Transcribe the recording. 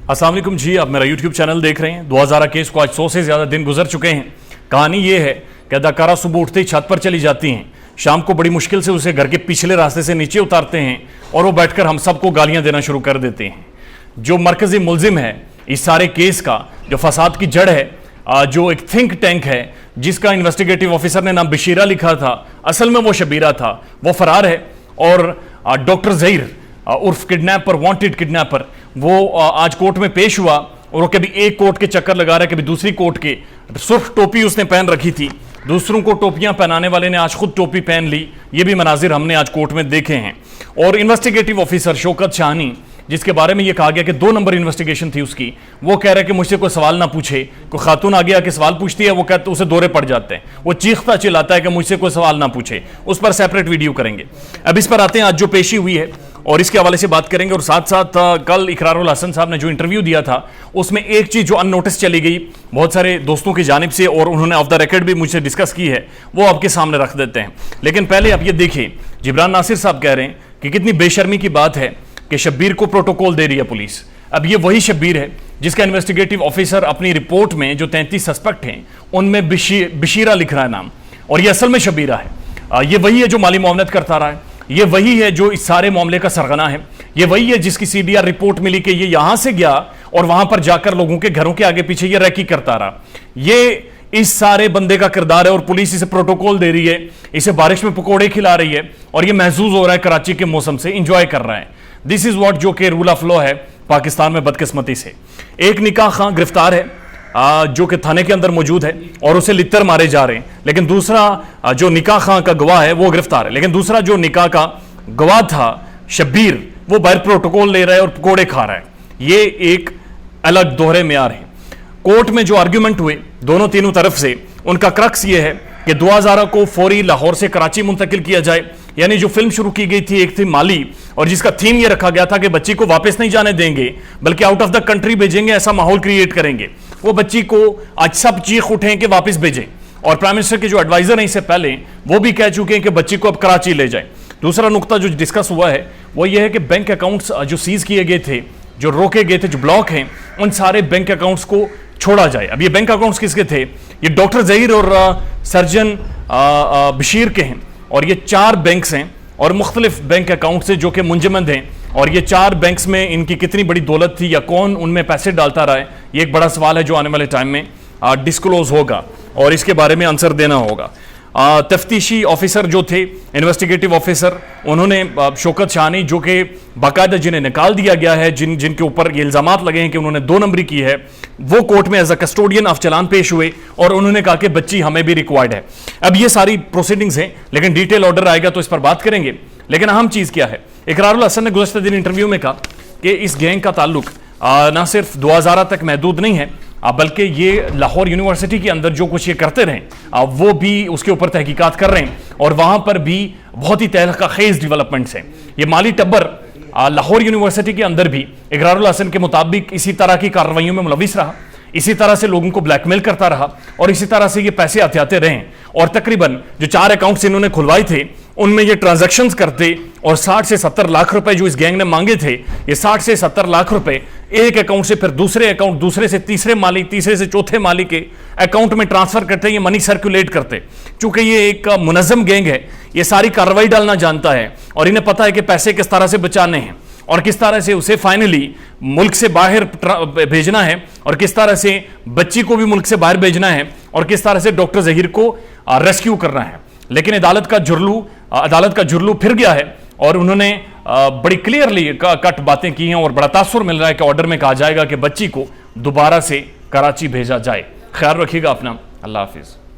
अस्सलाम वालेकुम जी, आप मेरा यूट्यूब चैनल देख रहे हैं। 2000 केस को आज 100 से ज़्यादा दिन गुजर चुके हैं। कहानी ये है कि अदाकारा सुबह उठते ही छत पर चली जाती हैं, शाम को बड़ी मुश्किल से उसे घर के पिछले रास्ते से नीचे उतारते हैं और वो बैठकर हम सबको गालियां देना शुरू कर देते हैं। जो मरकजी मुलजिम है इस सारे केस का, जो फसाद की जड़ है, जो एक थिंक टैंक है जिसका इन्वेस्टिगेटिव ऑफिसर ने नाम बशीरा लिखा था, असल में वो शबीरा था, वो फरार है। और डॉक्टर जहीर उर्फ किडनैपर, वांटेड किडनैपर, वो आज कोर्ट में पेश हुआ और वो कभी एक कोर्ट के चक्कर लगा रहा है, कभी दूसरी कोर्ट के। सुर्ख टोपी उसने पहन रखी थी, दूसरों को टोपियां पहनाने वाले ने आज खुद टोपी पहन ली। ये भी मनाजिर हमने आज कोर्ट में देखे हैं। और इन्वेस्टिगेटिव ऑफिसर शौकत शाहनी, जिसके बारे में यह कहा गया कि 2 नंबर इन्वेस्टिगेशन थी उसकी, वो कह रहा है कि मुझसे कोई सवाल ना पूछे। कोई खातून आगे आके सवाल पूछती है, वो कहते उसे दौरे पड़ जाते हैं, वो चीखता चिल्लाता है कि मुझसे कोई सवाल ना पूछे। उस पर सेपरेट वीडियो करेंगे। अब इस पर आते हैं, आज जो पेशी हुई है और इसके हवाले से बात करेंगे। और साथ साथ कल इकरारुल हसन साहब ने जो इंटरव्यू दिया था उसमें एक चीज जो अननोटिस चली गई बहुत सारे दोस्तों की जानिब से और उन्होंने ऑफ द रिकॉर्ड भी मुझसे डिस्कस की है, वो आपके सामने रख देते हैं। लेकिन पहले आप ये देखिए, जिब्रान नासिर साहब कह रहे हैं कि कितनी बेशर्मी की बात है कि शब्बीर को प्रोटोकॉल दे रही है पुलिस। अब ये वही शब्बीर है जिसका इन्वेस्टिगेटिव ऑफिसर अपनी रिपोर्ट में जो 33 सस्पेक्ट हैं उनमें बशीरा लिख रहा है नाम, और ये असल में शब्बीरा है। ये वही है जो माली मुआवनत करता रहा है, ये वही है जो इस सारे मामले का सरगना है, ये वही है जिसकी सीडीआर रिपोर्ट मिली कि ये यहां से गया और वहां पर जाकर लोगों के घरों के आगे पीछे ये रैकी करता रहा। ये इस सारे बंदे का किरदार है और पुलिस इसे प्रोटोकॉल दे रही है, इसे बारिश में पकौड़े खिला रही है और ये महसूस हो रहा है कराची के मौसम से इंजॉय कर रहा है। दिस इज व्हाट जो कि रूल ऑफ लॉ है पाकिस्तान में। बदकिस्मती से एक निकाह खां गिरफ्तार है जो कि थाने के अंदर मौजूद है और उसे लित्तर मारे जा रहे हैं, लेकिन दूसरा जो निकाह खां का गवाह है वो गिरफ्तार है, लेकिन दूसरा जो निकाह का गवाह था शब्बीर, वो बाहर प्रोटोकॉल ले रहा है और पकौड़े खा रहा है। ये एक अलग दोहरे मेयार है। कोर्ट में जो आर्ग्यूमेंट हुए दोनों तीनों तरफ से, उनका क्रक्स ये है कि 2000 को फौरी लाहौर से कराची मुंतकिल किया जाए। यानी जो फिल्म शुरू की गई थी, एक थी माली, और जिसका थीम ये रखा गया था कि बच्ची को वापस नहीं जाने देंगे बल्कि आउट ऑफ द कंट्री भेजेंगे, ऐसा माहौल क्रिएट करेंगे। वो बच्ची को आज सब चीख उठे कि वापस भेजें, और प्राइम मिनिस्टर के जो एडवाइजर हैं इससे पहले वो भी कह चुके हैं कि बच्ची को अब कराची ले जाए। दूसरा नुकता जो डिस्कस हुआ है वो ये है कि बैंक अकाउंट्स जो सीज किए गए थे, जो रोके गए थे, जो ब्लॉक हैं, उन सारे बैंक अकाउंट्स को छोड़ा जाए। अब ये बैंक अकाउंट्स किसके थे? ये डॉक्टर जहीर और सर्जन बशीर के हैं, और ये 4 बैंक्स हैं और मुख्तलिफ बैंक अकाउंट से जो कि मुंजमद हैं, और ये 4 बैंक्स में इनकी कितनी बड़ी दौलत थी या कौन उनमें पैसे डालता रहा है, ये एक बड़ा सवाल है जो आने वाले टाइम में डिस्क्लोज होगा और इसके बारे में आंसर देना होगा। तफ्तीशी ऑफिसर जो थे, इन्वेस्टिगेटिव ऑफिसर, उन्होंने शौकत शाहनी, जो कि बाकायदा जिन्हें निकाल दिया गया है, जिनके ऊपर ये इल्जामात लगे हैं कि उन्होंने 2 नंबरी की है, वो कोर्ट में एज अ कस्टोडियन ऑफ चलान पेश हुए और उन्होंने कहा कि बच्ची हमें भी रिक्वायर्ड है। अब ये सारी प्रोसीडिंग्स हैं, लेकिन डिटेल ऑर्डर आएगा तो इस पर बात करेंगे। लेकिन अहम चीज़ क्या है, इकरारुल हसन ने गुज़श्ता दिन इंटरव्यू में कहा कि इस गैंग का ताल्लुक ना सिर्फ 2000 तक महदूद नहीं है, बल्कि ये लाहौर यूनिवर्सिटी के अंदर जो कुछ ये करते रहे वो भी उसके ऊपर तहकीकात कर रहे हैं, और वहाँ पर भी बहुत ही तहलका-खेज़ डेवलपमेंट्स हैं। ये माली टब्बर लाहौर यूनिवर्सिटी के अंदर भी इकरारुल हसन के मुताबिक इसी तरह की कार्रवाइयों में मुलविस रहा, इसी तरह से लोगों को ब्लैकमेल करता रहा और इसी तरह से ये पैसे आते रहे। और तकरीबन जो 4 अकाउंट्स इन्होंने खुलवाए थे उनमें ये ट्रांजैक्शंस करते, और 60 से 70 लाख रुपए जो इस गैंग ने मांगे थे, ये 60 से 70 लाख रुपए एक अकाउंट से फिर दूसरे अकाउंट, दूसरे से तीसरे मालिक, तीसरे से चौथे मालिक के अकाउंट में ट्रांसफर करते, ये मनी सर्कुलेट करते। चूंकि ये एक मुनज़्ज़म गैंग है, ये सारी कार्रवाई डालना जानता है और इन्हें पता है कि पैसे किस तरह से बचाने हैं और किस तरह से उसे फाइनली मुल्क से बाहर भेजना है, और किस तरह से बच्ची को भी मुल्क से बाहर भेजना है, और किस तरह से डॉक्टर जहीर को रेस्क्यू करना है। लेकिन अदालत का जुर्लू फिर गया है और उन्होंने बड़ी क्लियरली कट बातें की हैं और बड़ा तासुर मिल रहा है कि ऑर्डर में कहा जाएगा कि बच्ची को दोबारा से कराची भेजा जाए। ख्याल रखिएगा अपना। अल्लाह हाफिज़।